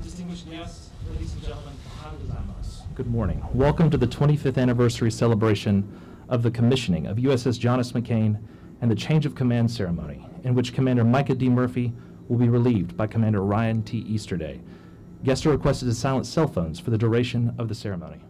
Distinguished guests, ladies and gentlemen, good morning. Welcome to the 25th anniversary celebration of the commissioning of USS Jonas McCain and the change of command ceremony, in which Commander Micah D. Murphy will be relieved by Commander Ryan T. Easterday. Guests are requested to silence cell phones for the duration of the ceremony.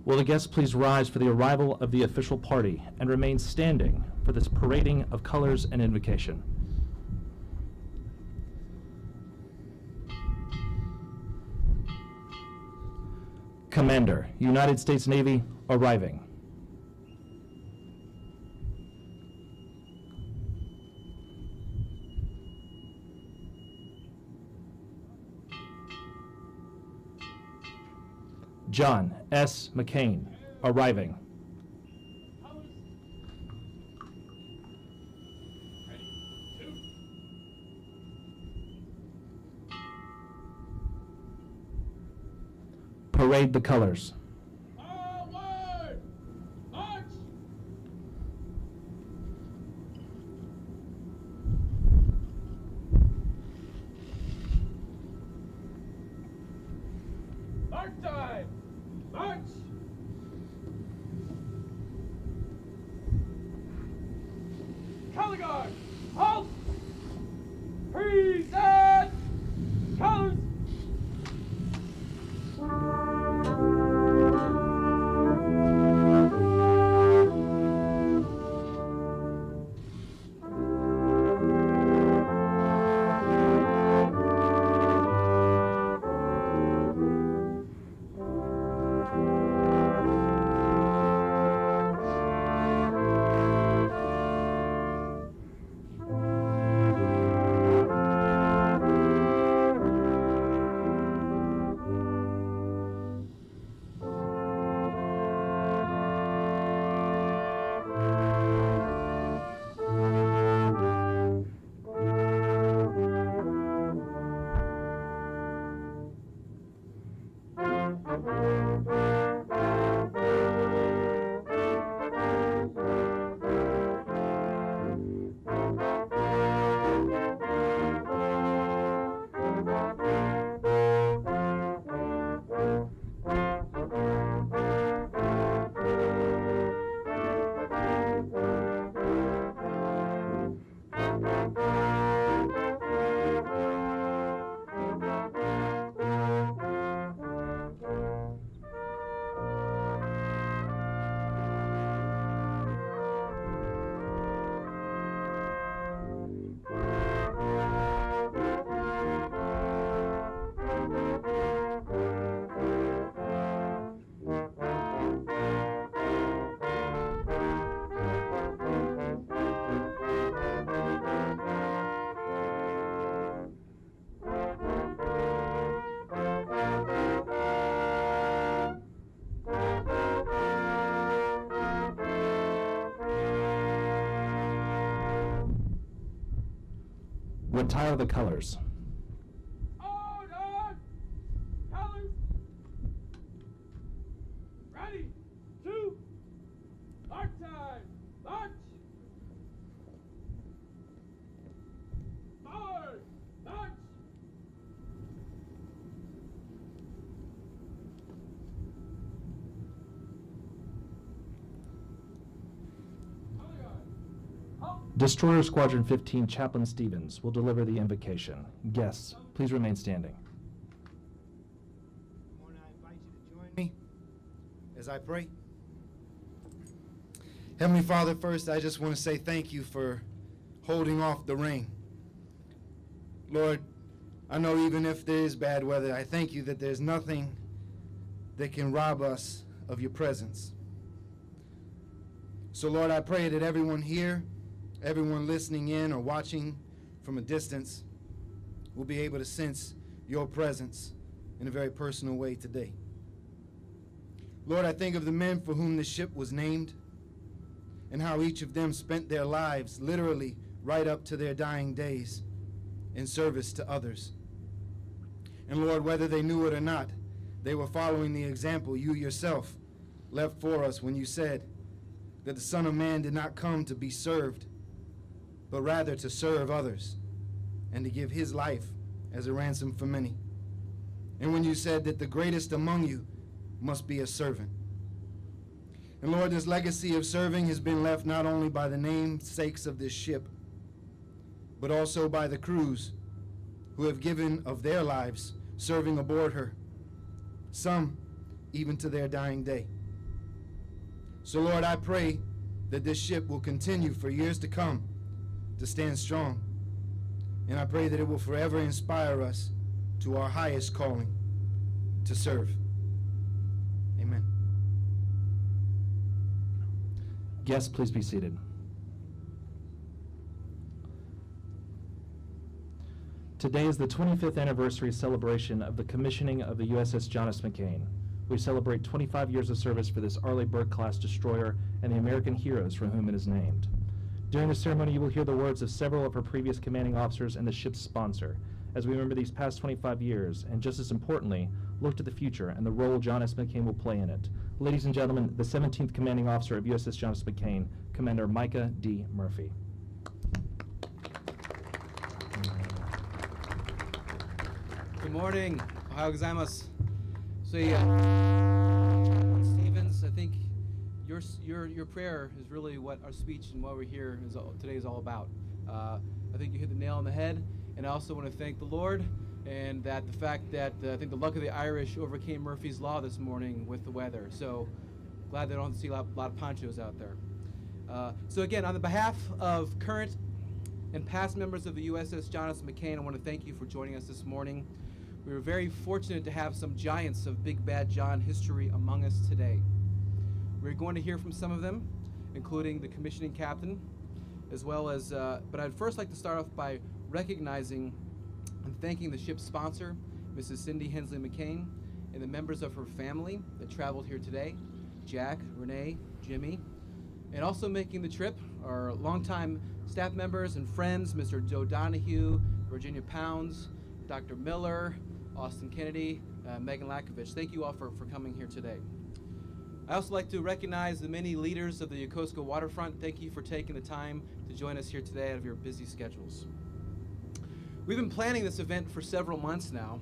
Will the guests please rise for the arrival of the official party and remain standing for this parading of colors and invocation. Commander, United States Navy, arriving. John S. McCain, arriving. Parade the colors. Forward! March! March time! March! Color guard! Halt! Present! Colors! Retire the colors. Order! Colors! Ready! 2! March time! March! Forward! March! Color guard! Halt! Destroyer Squadron 15 Chaplain Stevens will deliver the invocation. Guests, please remain standing. Come on, I invite you to join me as I pray. Heavenly Father, first I just want to say thank you for holding off the rain. Lord, I know even if there is bad weather, I thank you that there's nothing that can rob us of your presence. So Lord, I pray that everyone here, everyone listening in or watching from a distance will be able to sense your presence in a very personal way today. Lord, I think of the men for whom the ship was named and how each of them spent their lives literally right up to their dying days in service to others. And Lord, whether they knew it or not, they were following the example you yourself left for us when you said that the Son of Man did not come to be served, but rather to serve others and to give his life as a ransom for many. And when you said that the greatest among you must be a servant. And Lord, this legacy of serving has been left not only by the namesakes of this ship, but also by the crews who have given of their lives serving aboard her, some even to their dying day. So Lord, I pray that this ship will continue for years to come to stand strong. And I pray that it will forever inspire us to our highest calling, to serve. Amen. Guests, please be seated. Today is the 25th anniversary celebration of the commissioning of the USS John S. McCain. We celebrate 25 years of service for this Arleigh Burke-class destroyer and the American heroes for whom it is named. During the ceremony, you will hear the words of several of her previous commanding officers and the ship's sponsor, as we remember these past 25 years, and just as importantly, look to the future and the role John S. McCain will play in it. Ladies and gentlemen, the 17th commanding officer of USS John S. McCain, Commander Micah D. Murphy. Good morning. Ohio gozaimasu. So Chaplain Stevens, I think your prayer is really what our speech and what we're here today is all about. I think you hit the nail on the head, and I also want to thank the Lord and that the fact that I think the luck of the Irish overcame Murphy's Law this morning with the weather. So glad they don't see a lot of ponchos out there. So again, on the behalf of current and past members of the USS John S. McCain, I want to thank you for joining us this morning. We were very fortunate to have some giants of Big Bad John history among us today. We're going to hear from some of them, including the commissioning captain, as well as, but I'd first like to start off by recognizing and thanking the ship's sponsor, Mrs. Cindy Hensley McCain, and the members of her family that traveled here today, Jack, Renee, Jimmy, and also making the trip are longtime staff members and friends, Mr. Joe Donahue, Virginia Pounds, Dr. Miller, Austin Kennedy, Megan Lakovich. Thank you all for coming here today. I also like to recognize the many leaders of the Yokosuka waterfront. Thank you for taking the time to join us here today out of your busy schedules. We've been planning this event for several months now,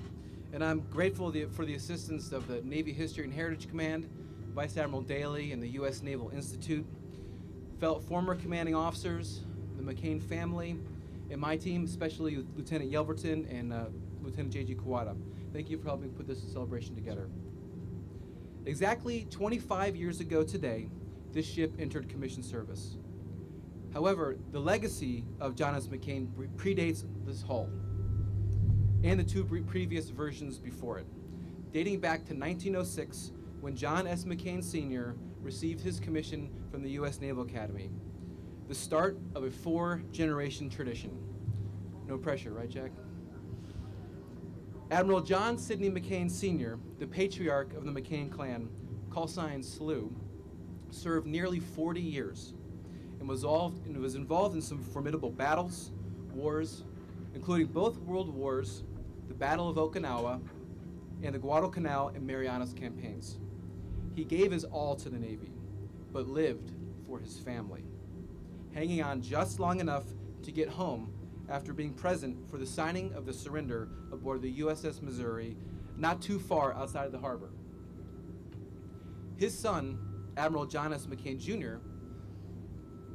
and I'm grateful for the assistance of the Navy History and Heritage Command, Vice Admiral Daly, and the U.S. Naval Institute, former commanding officers, the McCain family, and my team, especially Lieutenant Yelverton and Lieutenant J.G. Kawada. Thank you for helping put this celebration together. Exactly 25 years ago today, this ship entered commission service. However, the legacy of John S. McCain predates this hull and the two previous versions before it, dating back to 1906 when John S. McCain Sr. received his commission from the U.S. Naval Academy, the start of a 4-generation tradition. No pressure, right, Jack? Admiral John Sidney McCain Sr., the patriarch of the McCain clan, call sign SLU, served nearly 40 years and was involved in some formidable battles, wars, including both world wars, the Battle of Okinawa, and the Guadalcanal and Marianas campaigns. He gave his all to the Navy, but lived for his family, hanging on just long enough to get home after being present for the signing of the surrender aboard the USS Missouri, not too far outside of the harbor. His son, Admiral John S. McCain Jr.,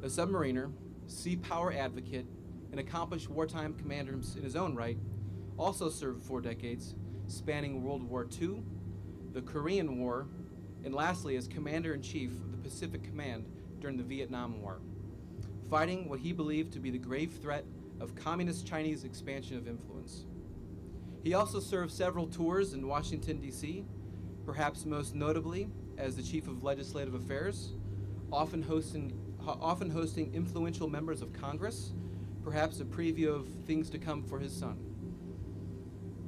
a submariner, sea power advocate, an accomplished wartime commander in his own right, also served 4 decades, spanning World War II, the Korean War, and lastly as Commander-in-Chief of the Pacific Command during the Vietnam War, fighting what he believed to be the grave threat of Communist Chinese expansion of influence. He also served several tours in Washington, D.C., perhaps most notably as the Chief of Legislative Affairs, often hosting influential members of Congress, perhaps a preview of things to come for his son.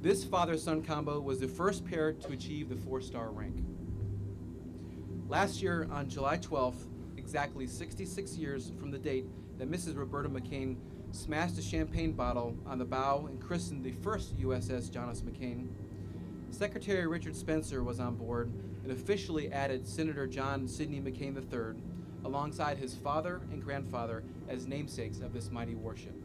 This father-son combo was the first pair to achieve the 4-star rank. Last year, on July 12th, exactly 66 years from the date that Mrs. Roberta McCain smashed a champagne bottle on the bow and christened the first USS John S. McCain, Secretary Richard Spencer was on board and officially added Senator John Sidney McCain III alongside his father and grandfather as namesakes of this mighty warship.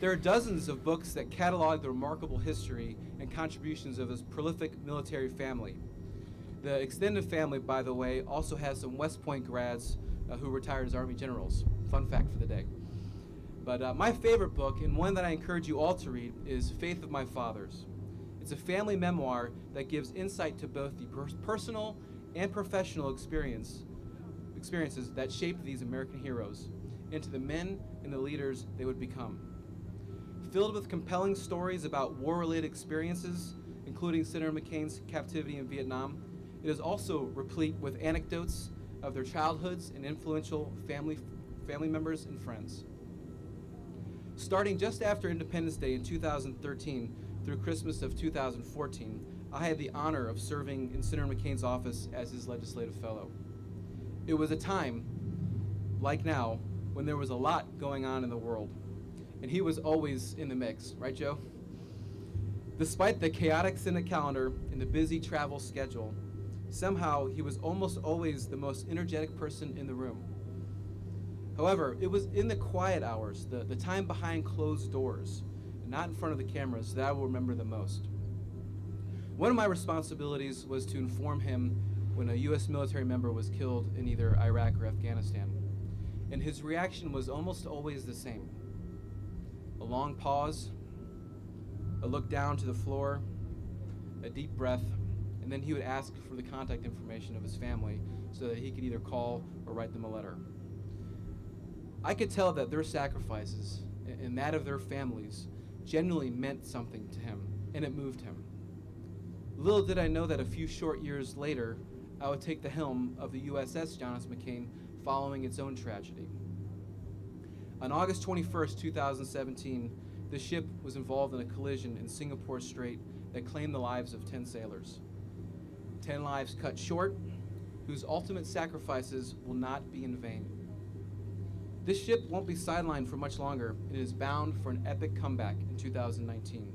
There are dozens of books that catalog the remarkable history and contributions of his prolific military family. The extended family, by the way, also has some West Point grads who retired as Army generals. Fun fact for the day. But my favorite book, and one that I encourage you all to read, is Faith of My Fathers. It's a family memoir that gives insight to both the personal and professional experiences that shaped these American heroes into the men and the leaders they would become. Filled with compelling stories about war-related experiences, including Senator McCain's captivity in Vietnam, it is also replete with anecdotes of their childhoods and influential family members and friends. Starting just after Independence Day in 2013 through Christmas of 2014, I had the honor of serving in Senator McCain's office as his legislative fellow. It was a time, like now, when there was a lot going on in the world, and he was always in the mix, right, Joe? Despite the chaotic Senate calendar and the busy travel schedule, somehow he was almost always the most energetic person in the room. However, it was in the quiet hours, the time behind closed doors, and not in front of the cameras, that I will remember the most. One of my responsibilities was to inform him when a U.S. military member was killed in either Iraq or Afghanistan, and his reaction was almost always the same. A long pause, a look down to the floor, a deep breath, and then he would ask for the contact information of his family so that he could either call or write them a letter. I could tell that their sacrifices and that of their families genuinely meant something to him, and it moved him. Little did I know that a few short years later, I would take the helm of the USS John S. McCain following its own tragedy. On August 21st, 2017, the ship was involved in a collision in Singapore Strait that claimed the lives of 10 sailors. 10 lives cut short, whose ultimate sacrifices will not be in vain. This ship won't be sidelined for much longer, and it is bound for an epic comeback in 2019.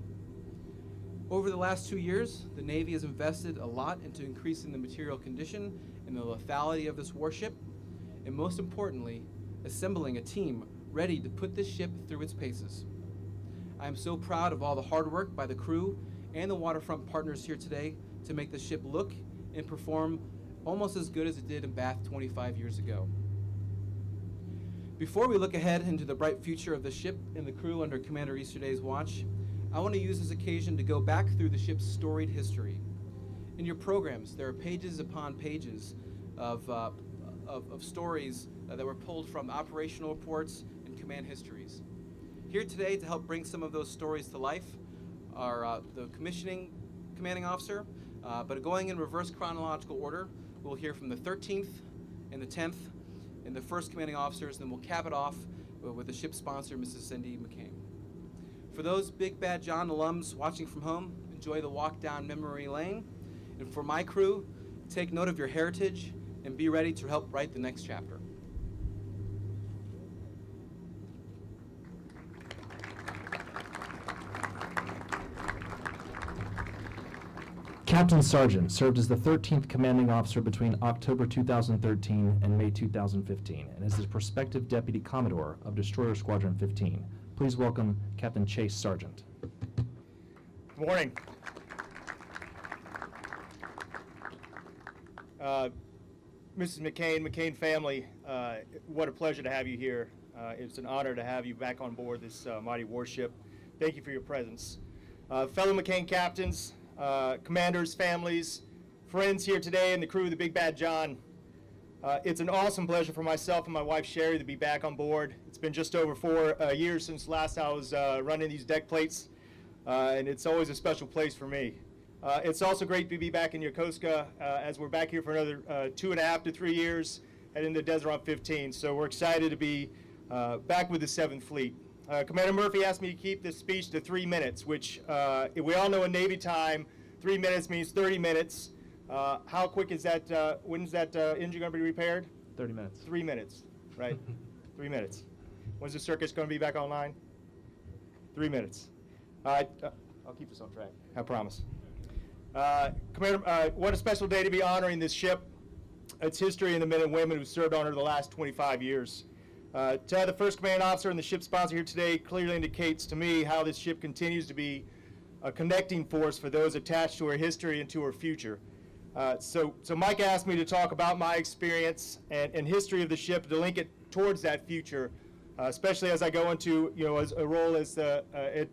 Over the last 2 years, the Navy has invested a lot into increasing the material condition and the lethality of this warship, and most importantly, assembling a team ready to put this ship through its paces. I am so proud of all the hard work by the crew and the waterfront partners here today to make the ship look and perform almost as good as it did in Bath 25 years ago. Before we look ahead into the bright future of the ship and the crew under Commander Easterday's watch, I want to use this occasion to go back through the ship's storied history. In your programs, there are pages upon pages of stories that were pulled from operational reports and command histories. Here today to help bring some of those stories to life are the commanding officer, but going in reverse chronological order, we'll hear from the 13th and the 10th and the first commanding officers, and then we'll cap it off with the ship sponsor, Mrs. Cindy McCain. For those Big Bad John alums watching from home, enjoy the walk down memory lane. And for my crew, take note of your heritage and be ready to help write the next chapter. Captain Sargeant served as the 13th commanding officer between October 2013 and May 2015, and is the prospective Deputy Commodore of Destroyer Squadron 15. Please welcome Captain Chase Sargeant. Good morning. Mrs. McCain family, what a pleasure to have you here. It's an honor to have you back on board this mighty warship. Thank you for your presence. Fellow McCain captains, commanders, families, friends here today, and the crew of the Big Bad John. It's an awesome pleasure for myself and my wife Sherry to be back on board. It's been just over 4 years since last I was running these deck plates, and it's always a special place for me. It's also great to be back in Yokosuka as we're back here for another 2.5 to 3 years heading to Desert 15. So we're excited to be back with the 7th Fleet. Commander Murphy asked me to keep this speech to 3 minutes, which we all know in Navy time, 3 minutes means 30 minutes. How quick is that? When's that engine going to be repaired? 30 minutes. 3 minutes, right? 3 minutes. When's the circuit's going to be back online? 3 minutes. I'll keep us on track, I promise. Commander, what a special day to be honoring this ship, its history, and the men and women who served on her the last 25 years. To have the first commanding officer and the ship sponsor here today clearly indicates to me how this ship continues to be a connecting force for those attached to her history and to her future. So Micah asked me to talk about my experience and history of the ship to link it towards that future, especially as I go into as a role as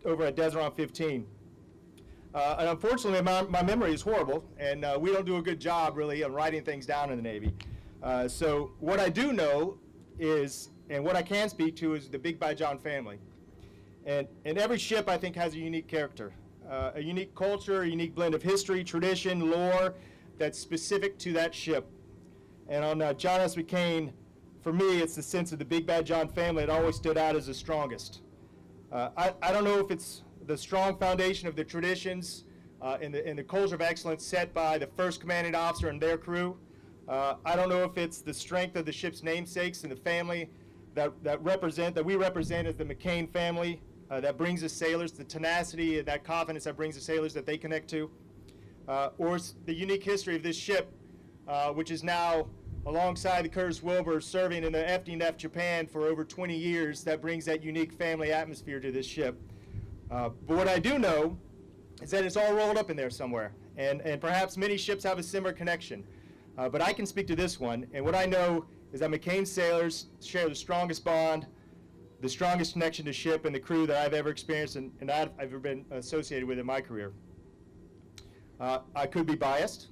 over at Desert 15. And unfortunately, my memory is horrible, and we don't do a good job, really, on writing things down in the Navy. So what I do know is, and what I can speak to, is the Big Bad John family. And every ship, I think, has a unique character, a unique culture, a unique blend of history, tradition, lore that's specific to that ship. And on John S. McCain, for me, it's the sense of the Big Bad John family that always stood out as the strongest. I don't know if it's the strong foundation of the traditions and the culture of excellence set by the first commanding officer and their crew. I don't know if it's the strength of the ship's namesakes and the family that we represent as the McCain family that brings us sailors, the tenacity and that confidence that brings the sailors that they connect to, or it's the unique history of this ship, which is now alongside the Curtis Wilbur serving in the FDNF Japan for over 20 years, that brings that unique family atmosphere to this ship. But what I do know is that it's all rolled up in there somewhere, and perhaps many ships have a similar connection. But I can speak to this one, and what I know is that McCain sailors share the strongest bond, the strongest connection to ship and the crew that I've ever experienced and I've ever been associated with in my career. I could be biased,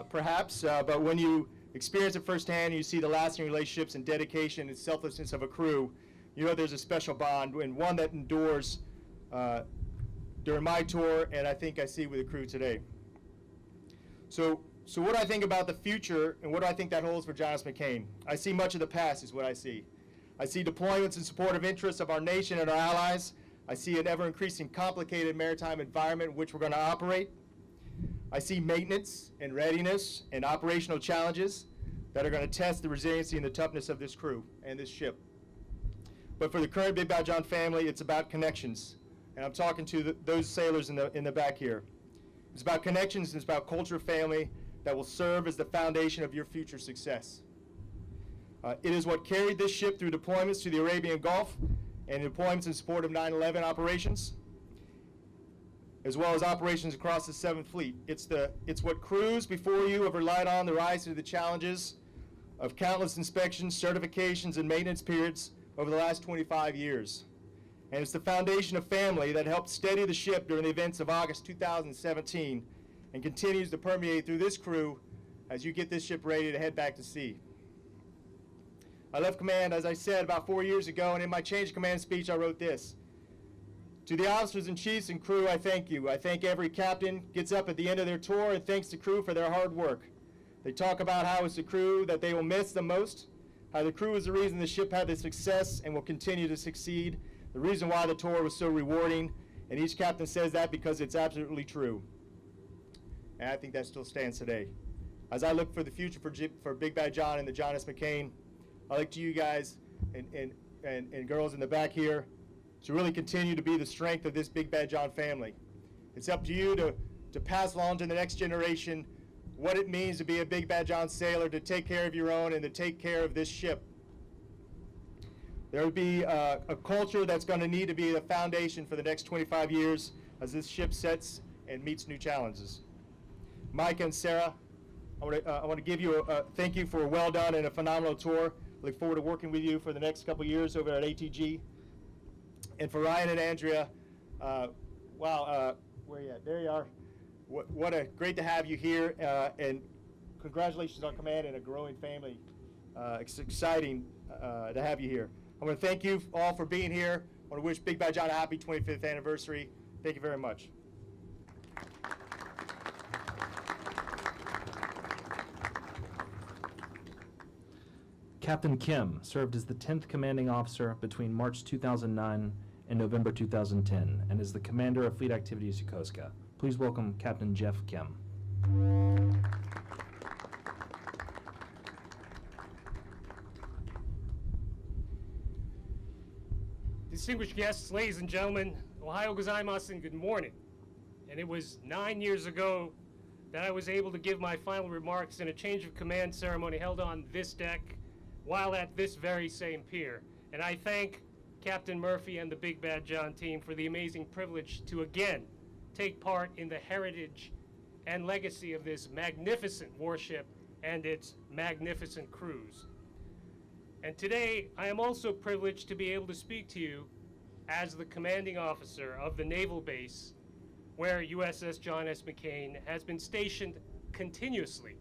perhaps, but when you experience it firsthand, you see the lasting relationships and dedication and selflessness of a crew, you know there's a special bond, and one that endures during my tour, and I think I see with the crew today. So what do I think about the future, and what do I think that holds for John S. McCain? I see much of the past is what I see. I see deployments in support of interests of our nation and our allies. I see an ever-increasing complicated maritime environment in which we're going to operate. I see maintenance and readiness and operational challenges that are going to test the resiliency and the toughness of this crew and this ship. But for the current Big Bad John family, it's about connections. And I'm talking to those sailors in the back here. It's about connections, and it's about culture, family, that will serve as the foundation of your future success. It is what carried this ship through deployments to the Arabian Gulf and deployments in support of 9/11 operations, as well as operations across the 7th Fleet. It's what crews before you have relied on to rise to the challenges of countless inspections, certifications, and maintenance periods over the last 25 years. And it's the foundation of family that helped steady the ship during the events of August 2017 and continues to permeate through this crew as you get this ship ready to head back to sea. I left command, as I said, about 4 years ago, and in my change of command speech I wrote this: "To the officers and chiefs and crew, I thank you. I thank every captain gets up at the end of their tour and thanks the crew for their hard work. They talk about how it's the crew that they will miss the most, how the crew is the reason the ship had the success and will continue to succeed, the reason why the tour was so rewarding, and each captain says that because it's absolutely true." And I think that still stands today. As I look for the future for Big Bad John and the John S. McCain, I look to you guys and girls in the back here to really continue to be the strength of this Big Bad John family. It's up to you to to pass along to the next generation what it means to be a Big Bad John sailor, to take care of your own and to take care of this ship. There will be a culture that's going to need to be the foundation for the next 25 years as this ship sets and meets new challenges. Micah and Sarah, I want to give you a thank you for a well done and a phenomenal tour. Look forward to working with you for the next couple years over at ATG. And for Ryan and Andrea, wow, where are you at? There you are. What a great to have you here, and congratulations on command and a growing family. It's exciting to have you here. I want to thank you all for being here. I want to wish Big Bad John a happy 25th anniversary. Thank you very much. Captain Kim served as the 10th commanding officer between March 2009 and November 2010 and is the commander of Fleet Activities Yokosuka. Please welcome Captain Jeff Kim. Distinguished guests, ladies and gentlemen, Ohio gozaimasu and good morning. And it was 9 years ago that I was able to give my final remarks in a change of command ceremony held on this deck while at this very same pier. And I thank Captain Murphy and the Big Bad John team for the amazing privilege to again take part in the heritage and legacy of this magnificent warship and its magnificent crews. And today, I am also privileged to be able to speak to you as the commanding officer of the naval base where USS John S. McCain has been stationed continuously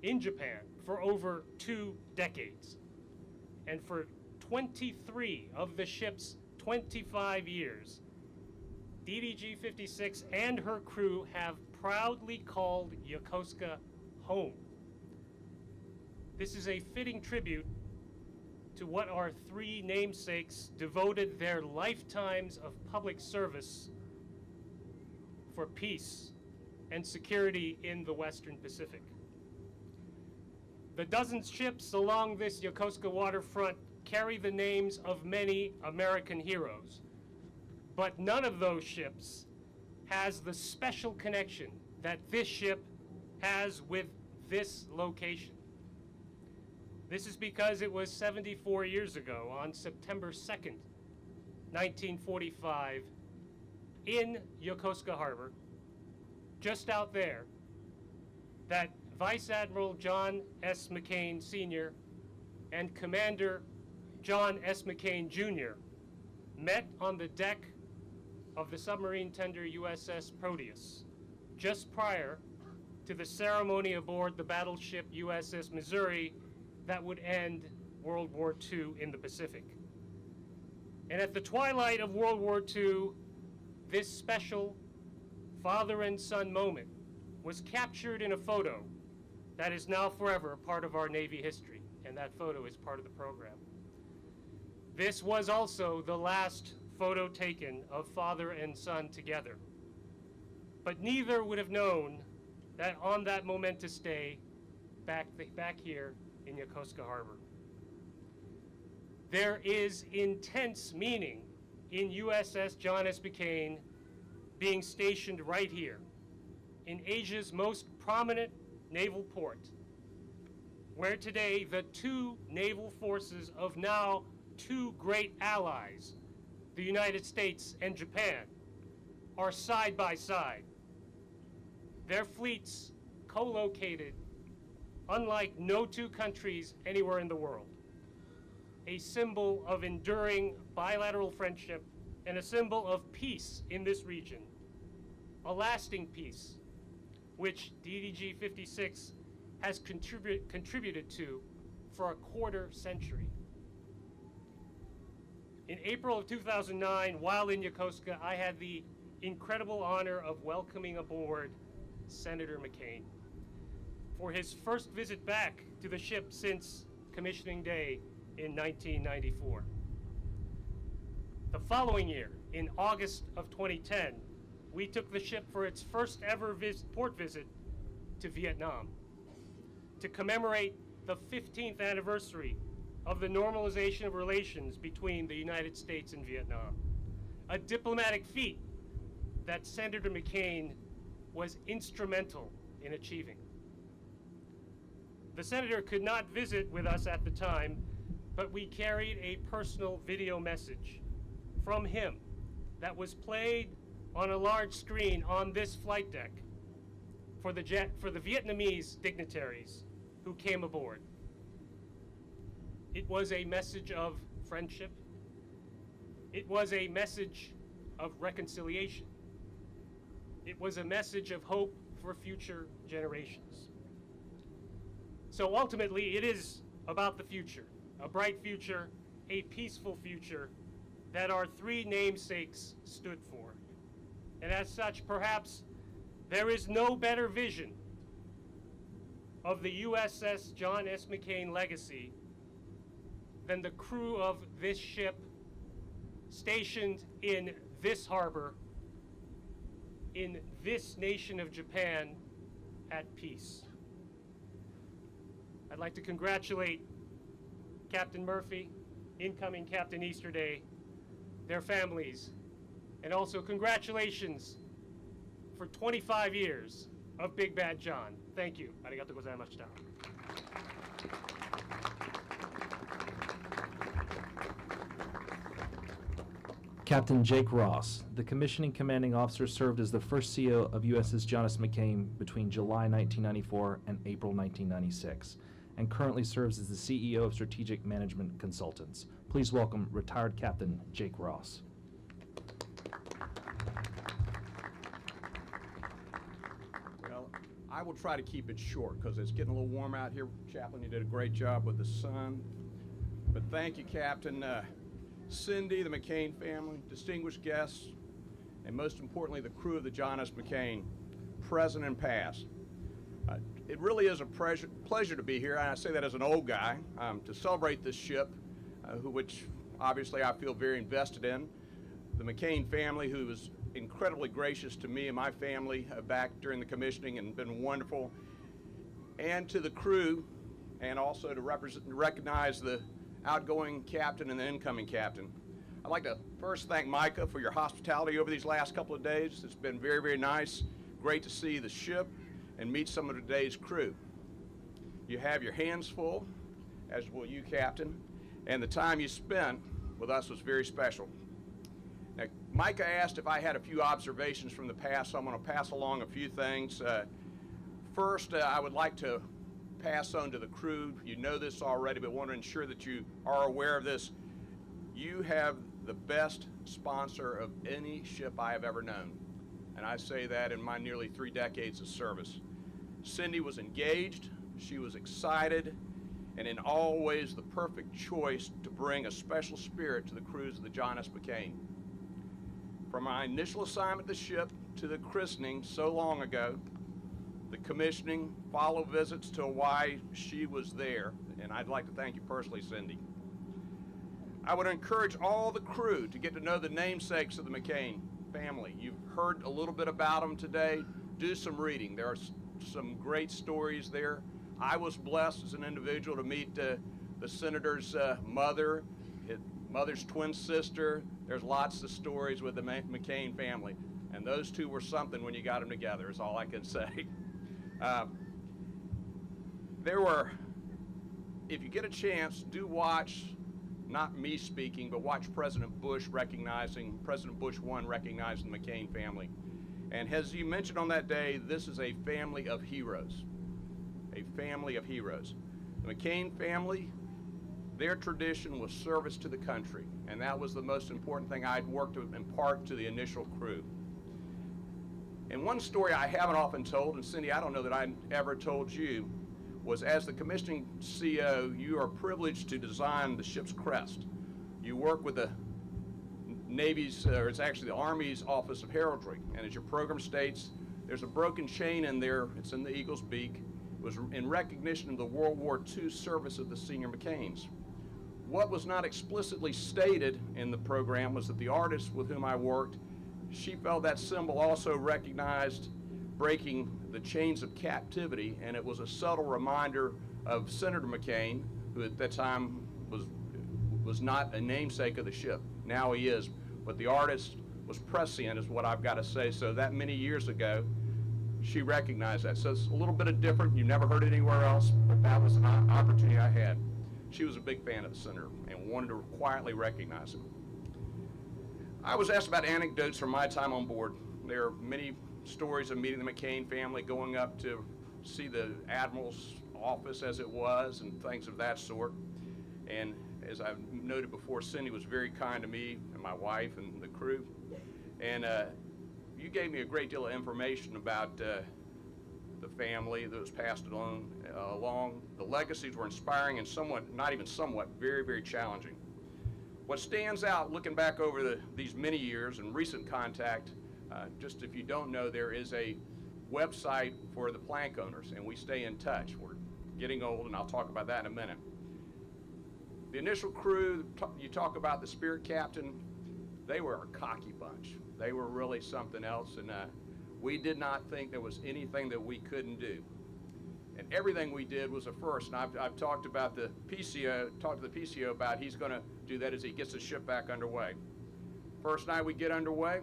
in Japan for over 2 decades. And for 23 of the ship's 25 years, DDG-56 and her crew have proudly called Yokosuka home. This is a fitting tribute to what our 3 namesakes devoted their lifetimes of public service for peace and security in the Western Pacific. The dozen ships along this Yokosuka waterfront carry the names of many American heroes, but none of those ships has the special connection that this ship has with this location. This is because it was 74 years ago, on September 2nd, 1945, in Yokosuka Harbor, just out there, that Vice Admiral John S. McCain Sr. and Commander John S. McCain Jr. met on the deck of the submarine tender USS Proteus, just prior to the ceremony aboard the battleship USS Missouri that would end World War II in the Pacific. And at the twilight of World War II, this special father and son moment was captured in a photo that is now forever a part of our Navy history, and that photo is part of the program. This was also the last photo taken of father and son together. But neither would have known that on that momentous day, back here in Yokosuka Harbor. There is intense meaning in USS John S. McCain being stationed right here, in Asia's most prominent naval port, where today the 2 naval forces of now 2 great allies, the United States and Japan, are side by side. Their fleets co-located unlike no 2 countries anywhere in the world. A symbol of enduring bilateral friendship and a symbol of peace in this region. A lasting peace, which DDG-56 has contributed to for a quarter century. In April of 2009, while in Yokosuka, I had the incredible honor of welcoming aboard Senator McCain for his first visit back to the ship since commissioning day in 1994. The following year, in August of 2010, we took the ship for its first ever port visit to Vietnam to commemorate the 15th anniversary of the normalization of relations between the United States and Vietnam, a diplomatic feat that Senator McCain was instrumental in achieving. The Senator could not visit with us at the time, but we carried a personal video message from him that was played on a large screen on this flight deck for the Vietnamese dignitaries who came aboard. It was a message of friendship. It was a message of reconciliation. It was a message of hope for future generations. So ultimately, it is about the future, a bright future, a peaceful future that our three namesakes stood for. And as such, perhaps there is no better vision of the USS John S. McCain legacy than the crew of this ship stationed in this harbor, in this nation of Japan, at peace. I'd like to congratulate Captain Murphy, incoming Captain Easterday, their families, and also congratulations for 25 years of Big Bad John. Thank you. Arigatou gozaimashita. Captain Jake Ross, the commissioning commanding officer, served as the first CO of USS John S. McCain between July 1994 and April 1996, and currently serves as the CEO of Strategic Management Consultants. Please welcome retired Captain Jake Ross. Well, I will try to keep it short because it's getting a little warm out here. Chaplain, you did a great job with the sun. But thank you, Captain. Cindy, the McCain family, distinguished guests, and most importantly, the crew of the John S. McCain, present and past. It really is a pleasure to be here, and I say that as an old guy, to celebrate this ship, which obviously I feel very invested in. The McCain family, who was incredibly gracious to me and my family back during the commissioning and been wonderful, and to the crew, and also to recognize the outgoing captain and the incoming captain. I'd like to first thank Micah for your hospitality over these last couple of days. It's been very, very nice. Great to see the ship and meet some of today's crew. You have your hands full, as will you, Captain, and the time you spent with us was very special. Now, Micah asked if I had a few observations from the past, so I'm going to pass along a few things. First, I would like to pass on to the crew. You know this already, but want to ensure that you are aware of this. You have the best sponsor of any ship I have ever known, and I say that in my nearly 3 decades of service. Cindy was engaged, she was excited, and in all ways the perfect choice to bring a special spirit to the crews of the John S. McCain. From my initial assignment to the ship to the christening so long ago, the commissioning, follow visits to why she was there, and I'd like to thank you personally, Cindy. I would encourage all the crew to get to know the namesakes of the McCain family. You've heard a little bit about them today. Do some reading. There are some great stories there. I was blessed as an individual to meet the Senator's mother, his mother's twin sister. There's lots of stories with the McCain family, and those two were something when you got them together, is all I can say. There were, if you get a chance, do watch, not me speaking, but watch President Bush recognizing, President Bush 1 recognizing the McCain family. And as he mentioned on that day, this is a family of heroes. A family of heroes. The McCain family, their tradition was service to the country, and that was the most important thing I'd worked to impart to the initial crew. And one story I haven't often told, and Cindy, I don't know that I ever told you, was as the commissioning CO, you are privileged to design the ship's crest. You work with the Navy's, or it's actually the Army's Office of Heraldry, and as your program states, there's a broken chain in there, it's in the Eagle's beak. It was in recognition of the World War II service of the senior McCains. What was not explicitly stated in the program was that the artist with whom I worked, she felt that symbol also recognized breaking the chains of captivity, and it was a subtle reminder of Senator McCain, who at that time was not a namesake of the ship. Now he is, but the artist was prescient, is what I've got to say. So that many years ago, she recognized that. So it's a little bit of different. You never heard it anywhere else, but that was an opportunity I had. She was a big fan of the senator and wanted to quietly recognize him. I was asked about anecdotes from my time on board. There are many stories of meeting the McCain family, going up to see the admiral's office as it was and things of that sort. And as I've noted before, Cindy was very kind to me and my wife and the crew. And you gave me a great deal of information about the family that was passed along. The legacies were inspiring and somewhat, not even somewhat, very, very challenging. What stands out looking back over these many years and recent contact, just if you don't know, there is a website for the plank owners, and we stay in touch. We're getting old, and I'll talk about that in a minute. The initial crew, you talk about the Spirit Captain, they were a cocky bunch. They were really something else, and we did not think there was anything that we couldn't do. And everything we did was a first. And I've talked about the PCO, talked to the PCO about he's going to do that as he gets the ship back underway. First night we get underway,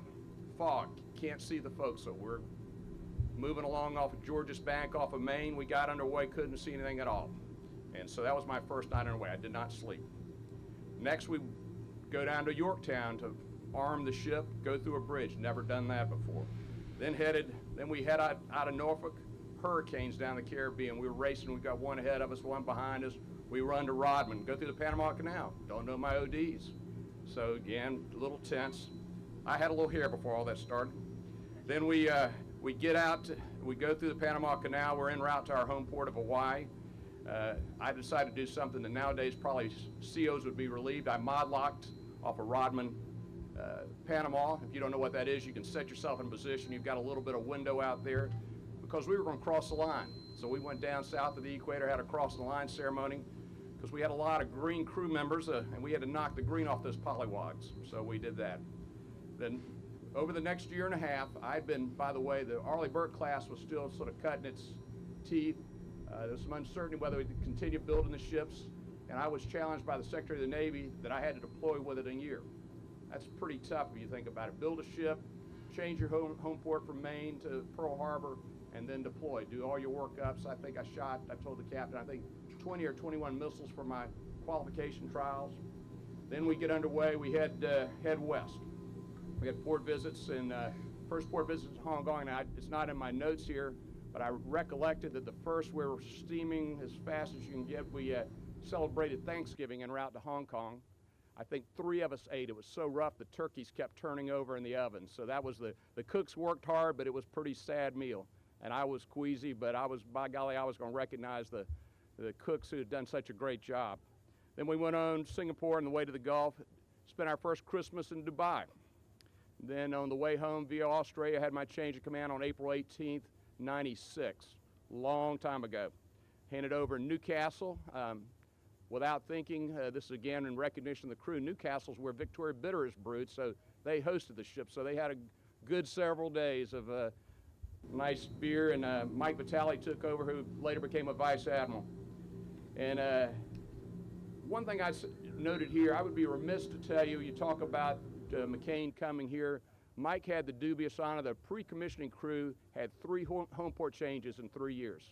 fog, can't see the folks, so we're moving along off of Georges Bank, off of Maine. We got underway, couldn't see anything at all. And so that was my first night underway. I did not sleep. Next we go down to Yorktown to arm the ship, go through a bridge, never done that before. Then we head out of Norfolk, hurricanes down the Caribbean. We were racing, we got one ahead of us, one behind us. We run to Rodman, go through the Panama Canal. Don't know my ODs. So again, a little tense. I had a little hair before all that started. Then we get out, we go through the Panama Canal. We're en route to our home port of Hawaii. I decided to do something that nowadays probably COs would be relieved. I mod locked off of Rodman, Panama. If you don't know what that is, you can set yourself in position. You've got a little bit of window out there because we were going to cross the line. So we went down south of the equator, had a cross the line ceremony because we had a lot of green crew members and we had to knock the green off those polywogs. So we did that. Then over the next year and a half, I'd been, by the way, the Arleigh Burke class was still sort of cutting its teeth. There was some uncertainty whether we could continue building the ships, and I was challenged by the Secretary of the Navy that I had to deploy with it in a year. That's pretty tough if you think about it. Build a ship, change your home port from Maine to Pearl Harbor, and then deploy. Do all your workups. I think I told the captain, I think 20 or 21 missiles for my qualification trials. Then we get underway, we head west. We had port visits, and first port visit to Hong Kong. Now, it's not in my notes here, but I recollected that the first we were steaming as fast as you can get. We celebrated Thanksgiving en route to Hong Kong. I think 3 of us ate. It was so rough the turkeys kept turning over in the oven. So that was the cooks worked hard, but it was a pretty sad meal. And I was queasy, but by golly, I was going to recognize the cooks who had done such a great job. Then we went on Singapore on the way to the Gulf, spent our first Christmas in Dubai. Then on the way home via Australia, I had my change of command on April 18th, 96, long time ago. Handed over in Newcastle. Without thinking, this is again in recognition of the crew, Newcastle's where Victoria Bitter is brewed, so they hosted the ship. So they had a good several days of nice beer, and Mike Vitale took over, who later became a vice admiral. And one thing I noted here, I would be remiss to tell you, you talk about McCain coming here. Mike had the dubious honor, the pre-commissioning crew had 3 home port changes in 3 years.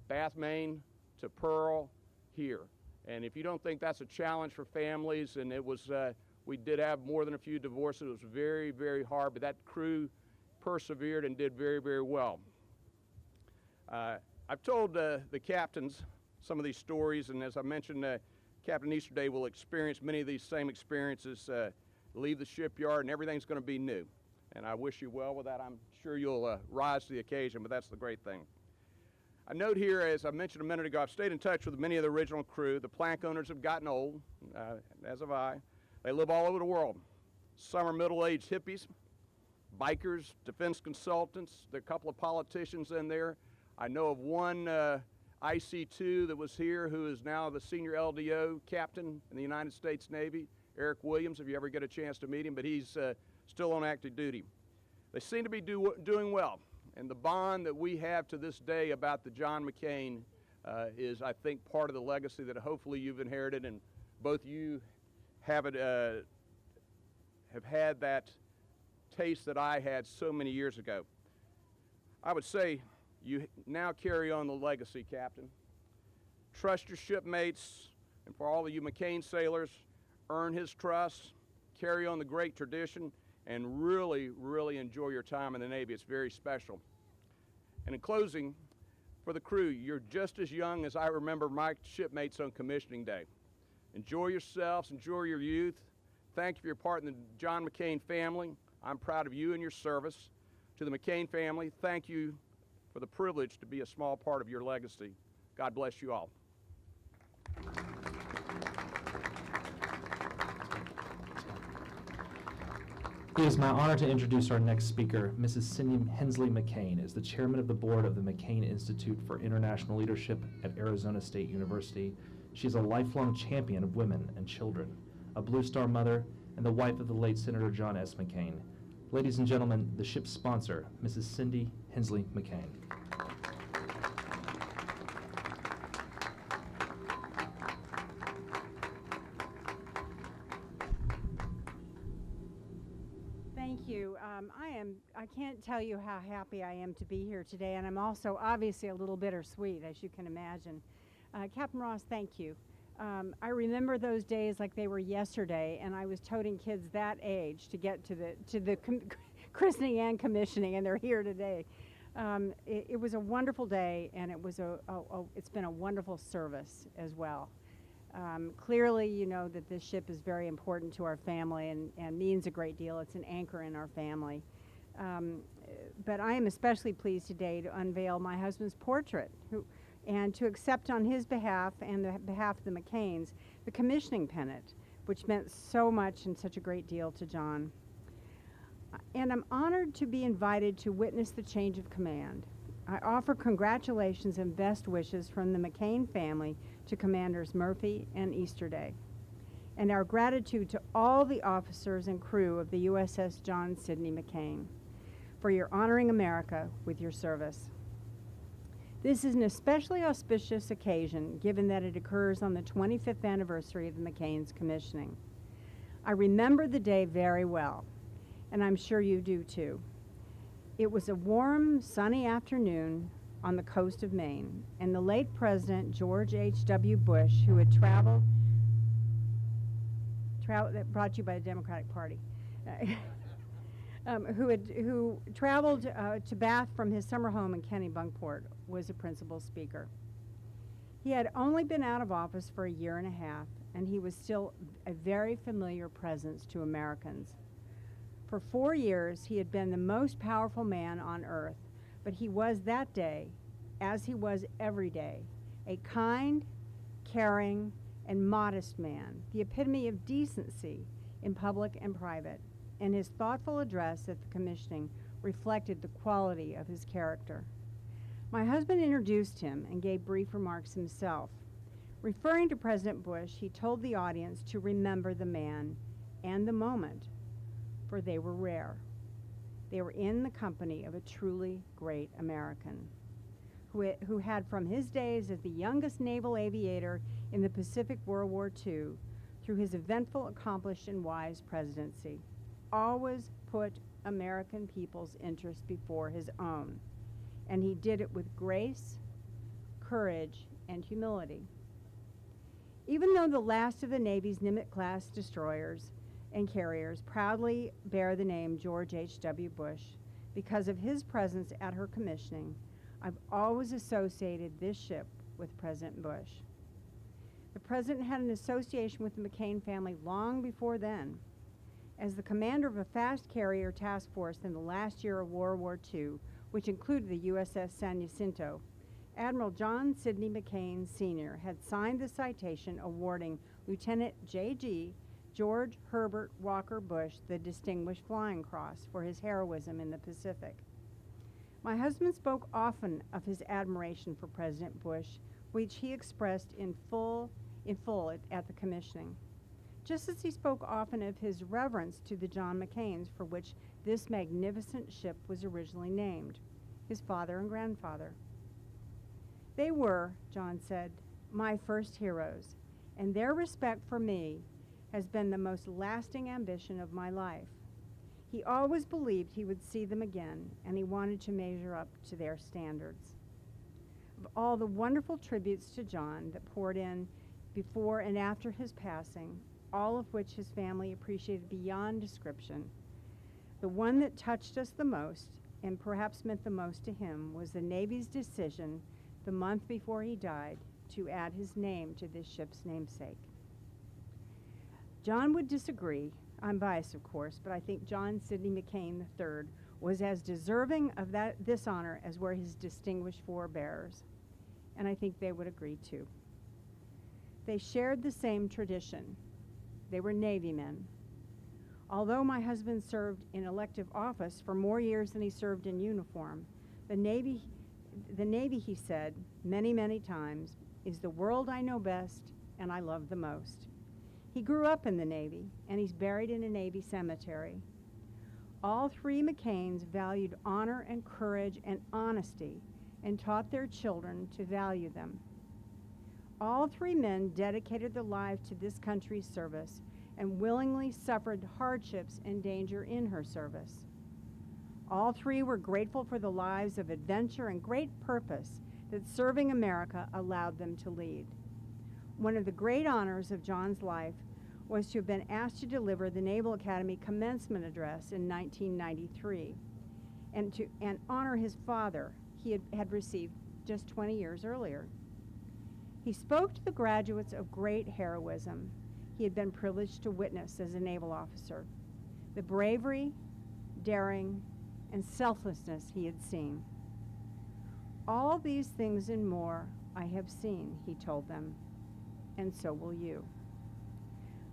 Bath, Maine to Pearl, here. And if you don't think that's a challenge for families, and it was, we did have more than a few divorces. It was very, very hard, but that crew persevered and did very, very well. I've told the captains some of these stories, and as I mentioned, Captain Easterday will experience many of these same experiences, leave the shipyard, and everything's going to be new. And I wish you well with that. I'm sure you'll rise to the occasion, but that's the great thing. I note here, as I mentioned a minute ago, I've stayed in touch with many of the original crew. The plank owners have gotten old, as have I. They live all over the world. Some are middle-aged hippies, bikers, defense consultants. There are a couple of politicians in there. I know of one IC2 that was here who is now the senior LDO captain in the United States Navy, Eric Williams, if you ever get a chance to meet him, but he's still on active duty. They seem to be doing well. And the bond that we have to this day about the John McCain is, I think, part of the legacy that hopefully you've inherited, and both you have had that taste that I had so many years ago. I would say you now carry on the legacy, Captain. Trust your shipmates, and for all of you McCain sailors, earn his trust, carry on the great tradition, and really, really enjoy your time in the Navy. It's very special. And in closing, for the crew, you're just as young as I remember my shipmates on commissioning day. Enjoy yourselves, enjoy your youth. Thank you for your part in the John McCain family. I'm proud of you and your service. To the McCain family, thank you for the privilege to be a small part of your legacy. God bless you all. It is my honor to introduce our next speaker, Mrs. Cindy Hensley McCain, is the chairman of the board of the McCain Institute for International Leadership at Arizona State University. She is a lifelong champion of women and children, a Blue Star mother, and the wife of the late Senator John S. McCain. Ladies and gentlemen, the ship's sponsor, Mrs. Cindy Hensley McCain. Thank you. I can't tell you how happy I am to be here today, and I'm also obviously a little bittersweet, as you can imagine. Captain Ross, thank you. I remember those days like they were yesterday, and I was toting kids that age to get to the christening and commissioning, and they're here today. It was a wonderful day, and it's been a wonderful service as well. Clearly, you know that this ship is very important to our family and means a great deal. It's an anchor in our family. But I am especially pleased today to unveil my husband's portrait, and to accept on his behalf and the behalf of the McCains the commissioning pennant, which meant so much and such a great deal to John. And I'm honored to be invited to witness the change of command. I offer congratulations and best wishes from the McCain family to Commanders Murphy and Easterday, and our gratitude to all the officers and crew of the USS John Sidney McCain for your honoring America with your service. This is an especially auspicious occasion given that it occurs on the 25th anniversary of the McCain's commissioning. I remember the day very well, and I'm sure you do too. It was a warm, sunny afternoon on the coast of Maine, and the late President George H.W. Bush, who had traveled, brought you by the Democratic Party, who traveled to Bath from his summer home in Kennebunkport, was a principal speaker. He had only been out of office for a year and a half, and he was still a very familiar presence to Americans. For 4 years, he had been the most powerful man on earth, but he was that day, as he was every day, a kind, caring, and modest man, the epitome of decency in public and private, and his thoughtful address at the commissioning reflected the quality of his character. My husband introduced him and gave brief remarks himself. Referring to President Bush, he told the audience to remember the man and the moment, for they were rare. They were in the company of a truly great American who had from his days as the youngest naval aviator in the Pacific World War II through his eventful, accomplished, and wise presidency, always put American people's interest before his own. And he did it with grace, courage, and humility. Even though the last of the Navy's Nimitz-class destroyers and carriers proudly bear the name George H.W. Bush, because of his presence at her commissioning, I've always associated this ship with President Bush. The President had an association with the McCain family long before then. As the commander of a fast carrier task force in the last year of World War II, which included the USS San Jacinto, Admiral John Sidney McCain Sr. had signed the citation awarding Lieutenant J.G. George Herbert Walker Bush the Distinguished Flying Cross for his heroism in the Pacific. My husband spoke often of his admiration for President Bush, which he expressed in full at the commissioning, just as he spoke often of his reverence to the John McCains for which this magnificent ship was originally named, his father and grandfather. They were, John said, my first heroes, and their respect for me has been the most lasting ambition of my life. He always believed he would see them again, and he wanted to measure up to their standards. Of all the wonderful tributes to John that poured in before and after his passing, all of which his family appreciated beyond description, the one that touched us the most, and perhaps meant the most to him, was the Navy's decision the month before he died to add his name to this ship's namesake. John would disagree. I'm biased, of course, but I think John Sidney McCain III was as deserving of this honor as were his distinguished forebears, and I think they would agree too. They shared the same tradition. They were Navy men. Although my husband served in elective office for more years than he served in uniform, the Navy, he said many, many times, is the world I know best and I love the most. He grew up in the Navy, and he's buried in a Navy cemetery. All three McCains valued honor and courage and honesty and taught their children to value them. All three men dedicated their lives to this country's service and willingly suffered hardships and danger in her service. All three were grateful for the lives of adventure and great purpose that serving America allowed them to lead. One of the great honors of John's life was to have been asked to deliver the Naval Academy commencement address in 1993 and honor his father he had received just 20 years earlier. He spoke to the graduates of great heroism he had been privileged to witness as a naval officer, the bravery, daring, and selflessness he had seen. All these things and more I have seen, he told them, and so will you.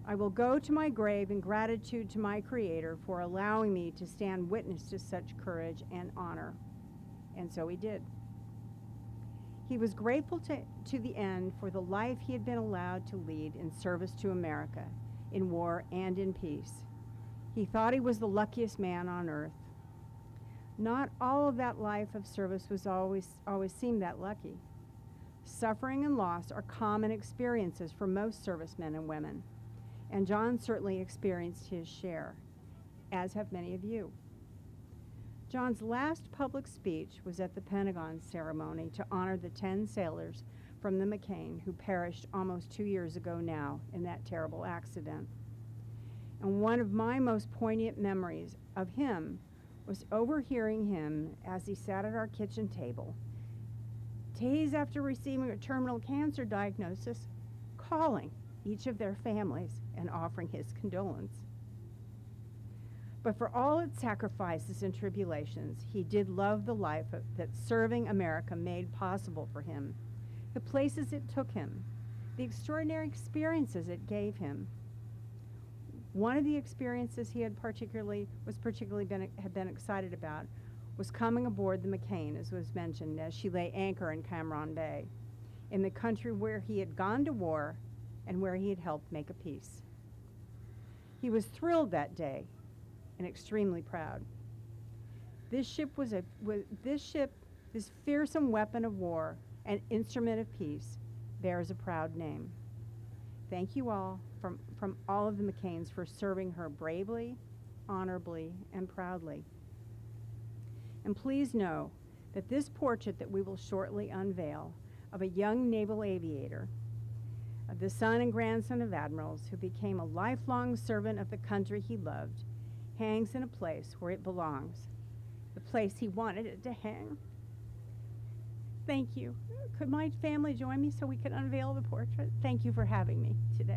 I will go to my grave in gratitude to my Creator for allowing me to stand witness to such courage and honor. And so he did. He was grateful to the end for the life he had been allowed to lead in service to America, in war and in peace. He thought he was the luckiest man on earth. Not all of that life of service was always seemed that lucky. Suffering and loss are common experiences for most servicemen and women, and John certainly experienced his share, as have many of you. John's last public speech was at the Pentagon ceremony to honor the 10 sailors from the McCain who perished almost 2 years ago now in that terrible accident. And one of my most poignant memories of him was overhearing him as he sat at our kitchen table, days after receiving a terminal cancer diagnosis, calling each of their families and offering his condolence. But for all its sacrifices and tribulations, he did love the life that serving America made possible for him, the places it took him, the extraordinary experiences it gave him. One of the experiences he had particularly been excited about was coming aboard the McCain, as was mentioned, as she lay anchor in Cameron Bay, in the country where he had gone to war and where he had helped make a peace. He was thrilled that day and extremely proud. This fearsome weapon of war and instrument of peace bears a proud name. Thank you all from all of the McCains for serving her bravely, honorably, and proudly. And please know that this portrait that we will shortly unveil of a young naval aviator, the son and grandson of admirals who became a lifelong servant of the country he loved, hangs in a place where it belongs, the place he wanted it to hang. Thank you. Could my family join me so we could unveil the portrait? Thank you for having me today.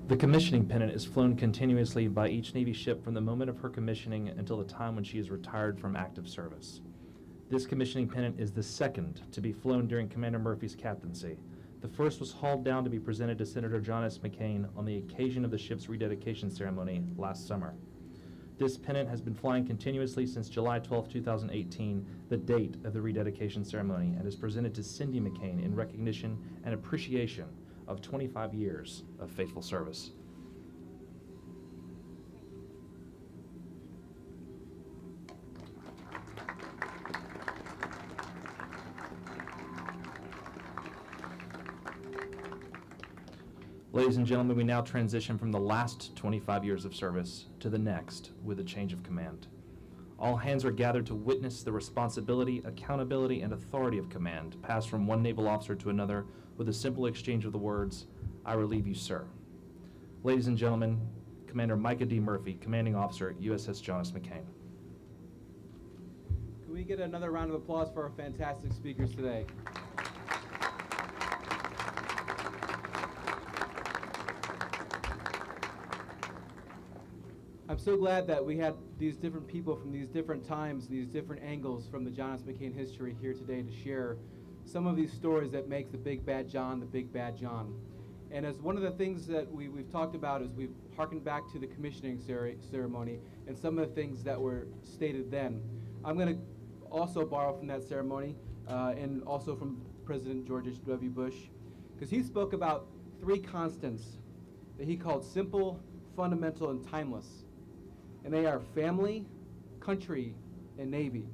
This way, okay. The commissioning pennant is flown continuously by each Navy ship from the moment of her commissioning until the time when she is retired from active service. This commissioning pennant is the second to be flown during Commander Murphy's captaincy. The first was hauled down to be presented to Senator John S. McCain on the occasion of the ship's rededication ceremony last summer. This pennant has been flying continuously since July 12, 2018, the date of the rededication ceremony, and is presented to Cindy McCain in recognition and appreciation of 25 years of faithful service. Ladies and gentlemen, we now transition from the last 25 years of service to the next with a change of command. All hands are gathered to witness the responsibility, accountability, and authority of command passed from one naval officer to another with a simple exchange of the words, "I relieve you, sir." Ladies and gentlemen, Commander Micah D. Murphy, Commanding Officer, USS John S. McCain. Can we get another round of applause for our fantastic speakers today? I'm so glad that we had these different people from these different times, these different angles from the John S. McCain history here today to share some of these stories that makes the Big Bad John the Big Bad John. And as one of the things that we've talked about is we've harkened back to the commissioning ceremony and some of the things that were stated then. I'm going to also borrow from that ceremony and also from President George H.W. Bush, because he spoke about three constants that he called simple, fundamental, and timeless. And they are family, country, and Navy.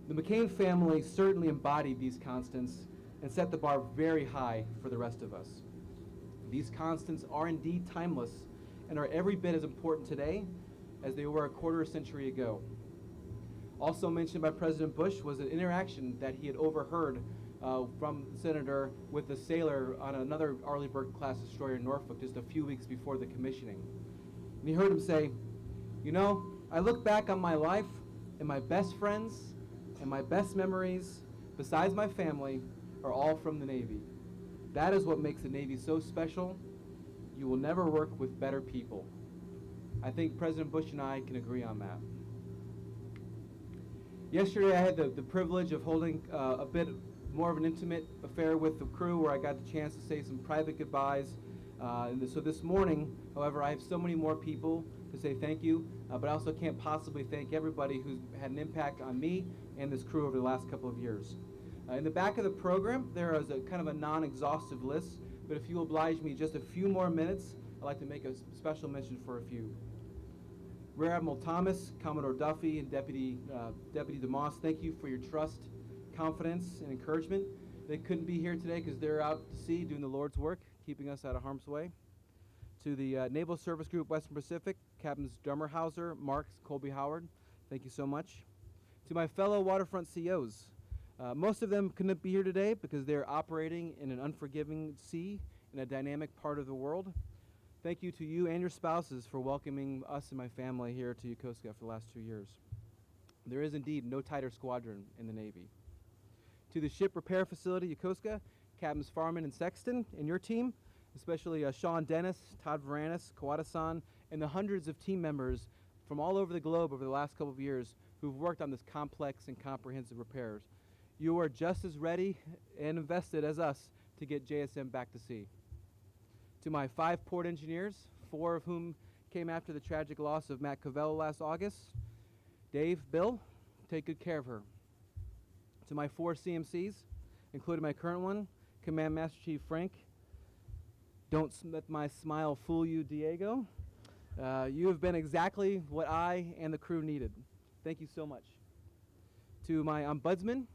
The McCain family certainly embodied these constants and set the bar very high for the rest of us. These constants are indeed timeless and are every bit as important today as they were a quarter century ago. Also mentioned by President Bush was an interaction that he had overheard from the Senator with the sailor on another Arleigh-Burke-class destroyer in Norfolk just a few weeks before the commissioning. And he heard him say, "You know, I look back on my life and my best friends and my best memories, besides my family, are all from the Navy. That is what makes the Navy so special. You will never work with better people." I think President Bush and I can agree on that. Yesterday I had the privilege of holding a bit more of an intimate affair with the crew where I got the chance to say some private goodbyes. So this morning, however, I have so many more people to say thank you, but I also can't possibly thank everybody who's had an impact on me and this crew over the last couple of years. In the back of the program, there is a kind of a non-exhaustive list, but if you oblige me just a few more minutes, I'd like to make a special mention for a few. Rear Admiral Thomas, Commodore Duffy, and Deputy DeMoss, thank you for your trust, confidence, and encouragement. They couldn't be here today because they're out to sea doing the Lord's work, keeping us out of harm's way. To the Naval Service Group Western Pacific, Captains Dummerhauser, Marks, Colby Howard, thank you so much. To my fellow waterfront COs, most of them couldn't be here today because they're operating in an unforgiving sea in a dynamic part of the world. Thank you to you and your spouses for welcoming us and my family here to Yokosuka for the last 2 years. There is indeed no tighter squadron in the Navy. To the ship repair facility, Yokosuka, Captains Farman and Sexton, and your team, especially Sean Dennis, Todd Varanis, Kawada-san, and the hundreds of team members from all over the globe over the last couple of years who've worked on this complex and comprehensive repairs. You are just as ready and invested as us to get JSM back to sea. To my 5 port engineers, 4 of whom came after the tragic loss of Matt Covello last August, Dave, Bill, take good care of her. To my 4 CMCs, including my current one, Command Master Chief Frank, don't let my smile fool you, Diego. You have been exactly what I and the crew needed. Thank you so much. To my ombudsman,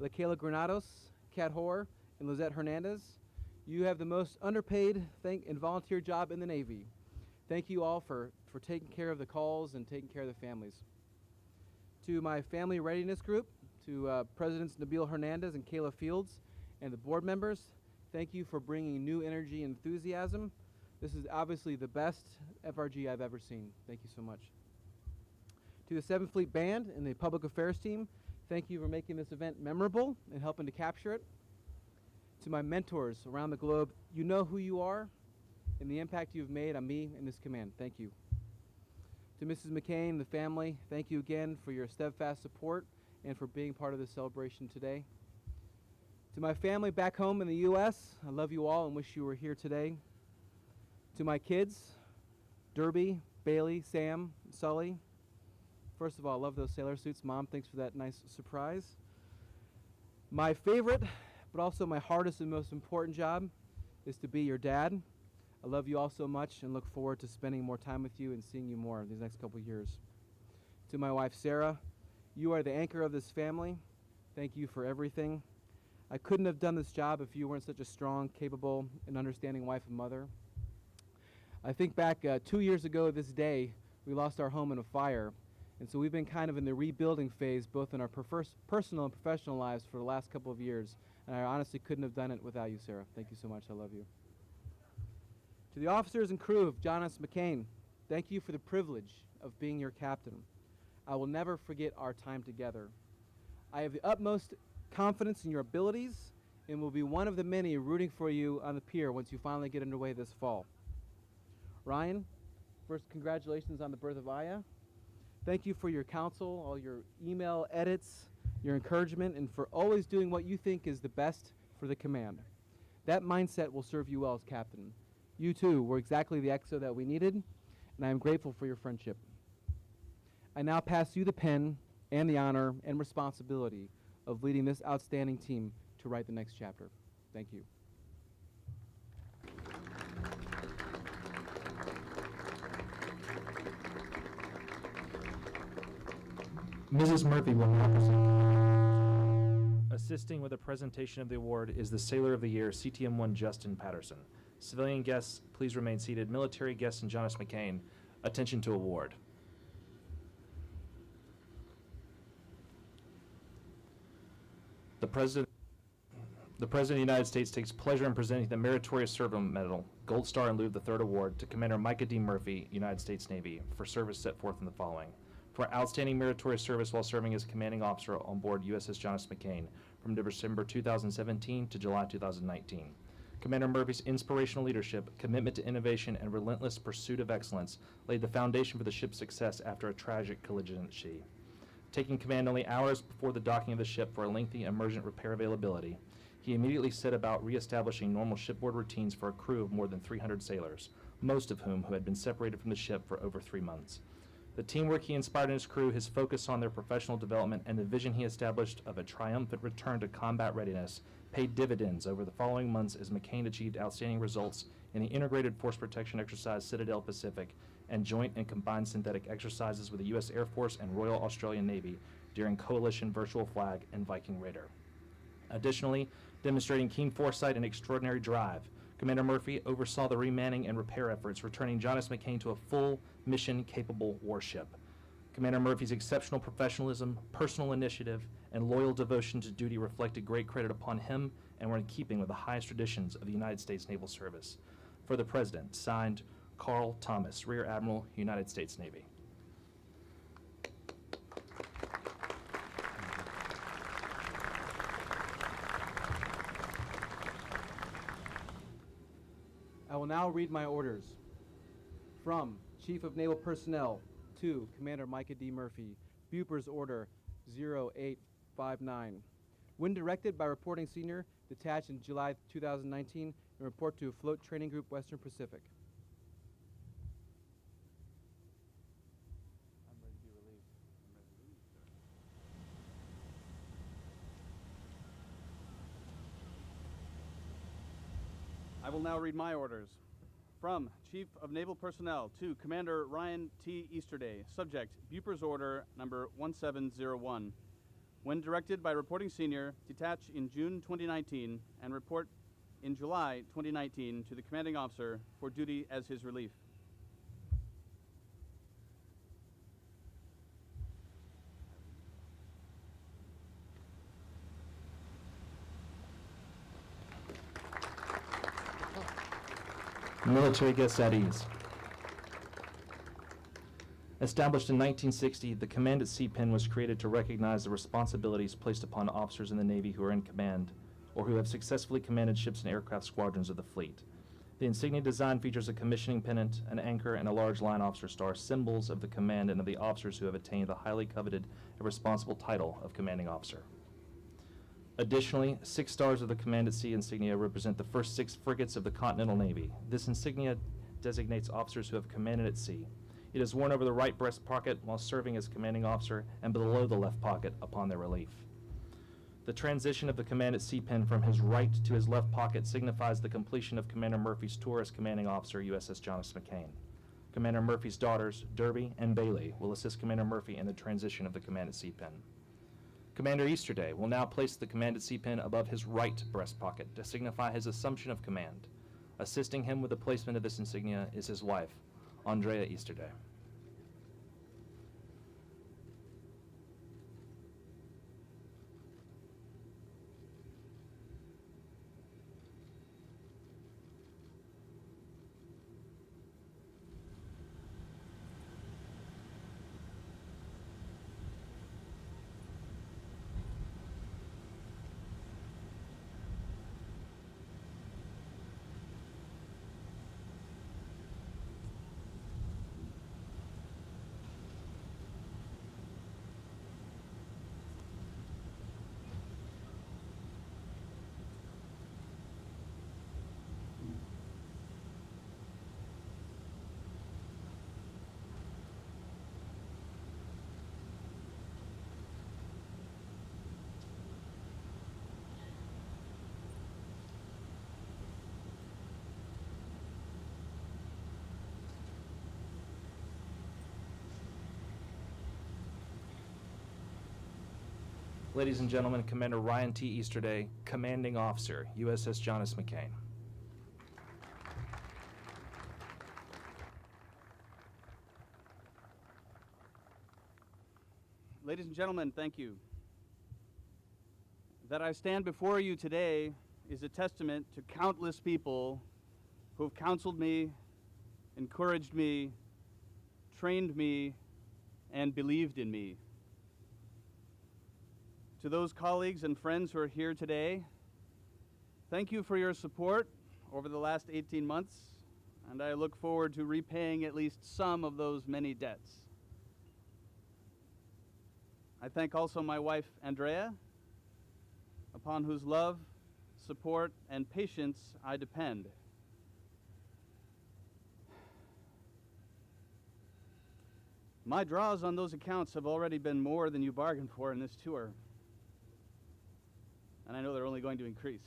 LaKayla Granados, Kat Hoare, and Lizette Hernandez, you have the most underpaid and volunteer job in the Navy. Thank you all for taking care of the calls and taking care of the families. To my family readiness group, to Presidents Nabil Hernandez and Kayla Fields, and the board members, thank you for bringing new energy and enthusiasm. This is obviously the best FRG I've ever seen. Thank you so much. To the 7th Fleet Band and the Public Affairs team, thank you for making this event memorable and helping to capture it. To my mentors around the globe, you know who you are, and the impact you've made on me and this command. Thank you. To Mrs. McCain, the family, thank you again for your steadfast support and for being part of this celebration today. To my family back home in the U.S., I love you all and wish you were here today. To my kids, Derby, Bailey, Sam, Sully. First of all, I love those sailor suits. Mom, thanks for that nice surprise. My favorite, but also my hardest and most important job is to be your dad. I love you all so much and look forward to spending more time with you and seeing you more these next couple years. To my wife, Sarah, you are the anchor of this family. Thank you for everything. I couldn't have done this job if you weren't such a strong, capable, and understanding wife and mother. I think back 2 years ago this day, we lost our home in a fire. And so we've been kind of in the rebuilding phase, both in our personal and professional lives for the last couple of years. And I honestly couldn't have done it without you, Sarah. Thank you so much. I love you. To the officers and crew of John S. McCain, thank you for the privilege of being your captain. I will never forget our time together. I have the utmost confidence in your abilities and will be one of the many rooting for you on the pier once you finally get underway this fall. Ryan, first, congratulations on the birth of Aya. Thank you for your counsel, all your email edits, your encouragement, and for always doing what you think is the best for the command. That mindset will serve you well as captain. You too were exactly the XO that we needed, and I am grateful for your friendship. I now pass you the pen and the honor and responsibility of leading this outstanding team to write the next chapter. Thank you. Mrs. Murphy will now present. Assisting with the presentation of the award is the Sailor of the Year, CTM-1 Justin Patterson. Civilian guests, please remain seated. Military guests and John S. McCain, attention to award. The President of the United States takes pleasure in presenting the Meritorious Service Medal, Gold Star in lieu of the third award, to Commander Micah D. Murphy, United States Navy, for service set forth in the following. For outstanding meritorious service while serving as commanding officer on board USS John S. McCain from December 2017 to July 2019. Commander Murphy's inspirational leadership, commitment to innovation, and relentless pursuit of excellence laid the foundation for the ship's success after a tragic collision at sea. Taking command only hours before the docking of the ship for a lengthy emergent repair availability, he immediately set about reestablishing normal shipboard routines for a crew of more than 300 sailors, most of whom had been separated from the ship for over 3 months. The teamwork he inspired in his crew, his focus on their professional development, and the vision he established of a triumphant return to combat readiness paid dividends over the following months as McCain achieved outstanding results in the integrated force protection exercise Citadel Pacific and joint and combined synthetic exercises with the U.S. Air Force and Royal Australian Navy during Coalition Virtual Flag and Viking Raider. Additionally, demonstrating keen foresight and extraordinary drive, Commander Murphy oversaw the remanning and repair efforts, returning John S. McCain to a full mission-capable warship. Commander Murphy's exceptional professionalism, personal initiative, and loyal devotion to duty reflected great credit upon him and were in keeping with the highest traditions of the United States Naval Service. For the President, signed, Carl Thomas, Rear Admiral, United States Navy. I will now read my orders. From Chief of Naval Personnel to Commander Micah D. Murphy, Buper's Order 0859. When directed by Reporting Senior, detached in July 2019, and report to Float Training Group Western Pacific. I'm ready to be relieved. I will now read my orders. From Chief of Naval Personnel to Commander Ryan T. Easterday, subject Buper's Order number 1701. When directed by Reporting Senior, detach in June 2019 and report in July 2019 to the Commanding Officer for duty as his relief. Military guests at ease. Established in 1960, the Command at Sea Pen was created to recognize the responsibilities placed upon officers in the Navy who are in command or who have successfully commanded ships and aircraft squadrons of the fleet. The insignia design features a commissioning pennant, an anchor, and a large line officer star, symbols of the command and of the officers who have attained the highly coveted and responsible title of commanding officer. Additionally, 6 stars of the Command at Sea insignia represent the first 6 frigates of the Continental Navy. This insignia designates officers who have commanded at sea. It is worn over the right breast pocket while serving as commanding officer and below the left pocket upon their relief. The transition of the Command at Sea pin from his right to his left pocket signifies the completion of Commander Murphy's tour as commanding officer, USS John S. McCain. Commander Murphy's daughters, Derby and Bailey, will assist Commander Murphy in the transition of the Command at Sea pin. Commander Easterday will now place the Command at Sea pin above his right breast pocket to signify his assumption of command. Assisting him with the placement of this insignia is his wife, Andrea Easterday. Ladies and gentlemen, Commander Ryan T. Easterday, Commanding Officer, USS John S. McCain. Ladies and gentlemen, thank you. That I stand before you today is a testament to countless people who have counseled me, encouraged me, trained me, and believed in me. To those colleagues and friends who are here today, thank you for your support over the last 18 months, and I look forward to repaying at least some of those many debts. I thank also my wife, Andrea, upon whose love, support, and patience I depend. My draws on those accounts have already been more than you bargained for in this tour, and I know they're only going to increase.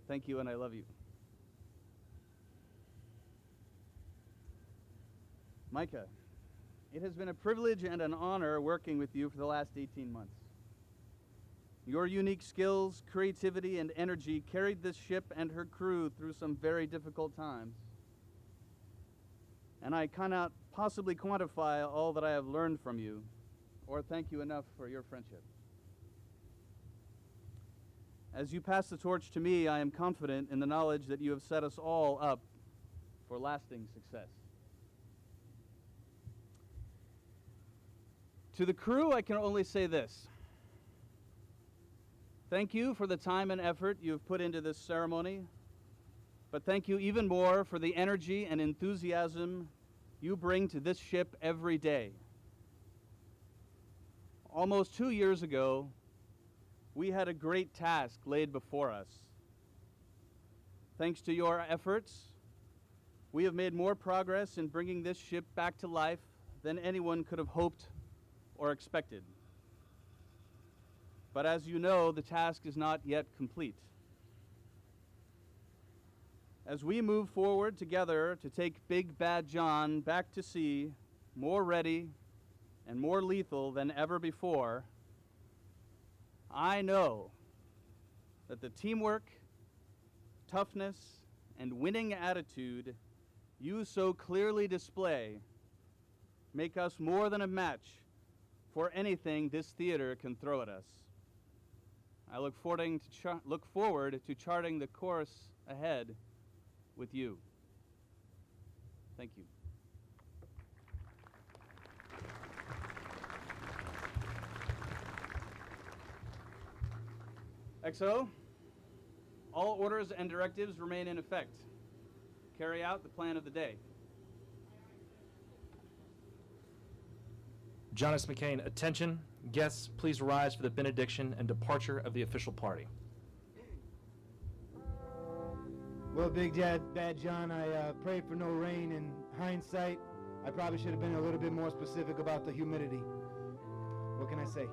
Thank you, and I love you. Micah, it has been a privilege and an honor working with you for the last 18 months. Your unique skills, creativity, and energy carried this ship and her crew through some very difficult times. And I cannot possibly quantify all that I have learned from you, or thank you enough for your friendship. As you pass the torch to me, I am confident in the knowledge that you have set us all up for lasting success. To the crew, I can only say this. Thank you for the time and effort you have put into this ceremony, but thank you even more for the energy and enthusiasm you bring to this ship every day. Almost 2 years ago, we had a great task laid before us. Thanks to your efforts, we have made more progress in bringing this ship back to life than anyone could have hoped or expected. But as you know, the task is not yet complete. As we move forward together to take Big Bad John back to sea, more ready and more lethal than ever before, I know that the teamwork, toughness, and winning attitude you so clearly display make us more than a match for anything this theater can throw at us. I look forward to charting the course ahead with you. Thank you. XO, All orders and directives remain in effect. Carry out the plan of the day. John S. McCain, attention. Guests, please rise for the benediction and departure of the official party. Well, Big Bad John, I prayed for no rain. In hindsight, I probably should have been a little bit more specific about the humidity. What can I say?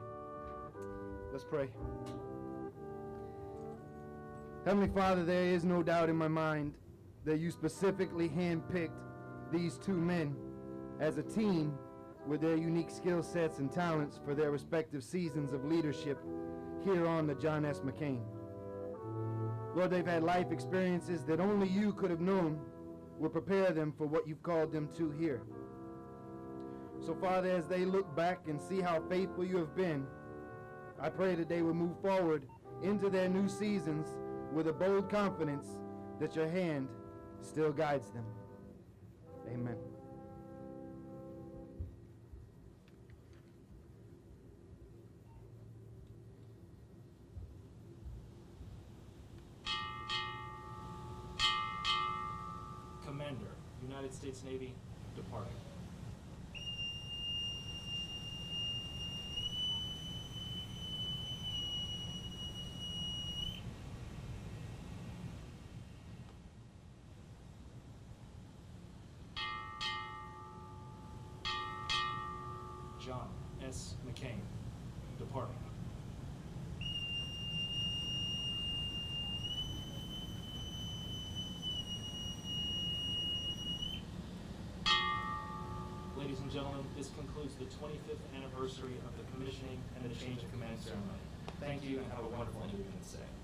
Let's pray. Heavenly Father, there is no doubt in my mind that you specifically handpicked these two men as a team with their unique skill sets and talents for their respective seasons of leadership here on the John S. McCain. Lord, they've had life experiences that only you could have known would prepare them for what you've called them to here. So, Father, as they look back and see how faithful you have been, I pray that they will move forward into their new seasons with a bold confidence that your hand still guides them. Amen. Commander, United States Navy, departing. John S. McCain, departing. Ladies and gentlemen, this concludes the 25th anniversary of the commissioning and the change of command ceremony. Thank you and have a wonderful Independence Day.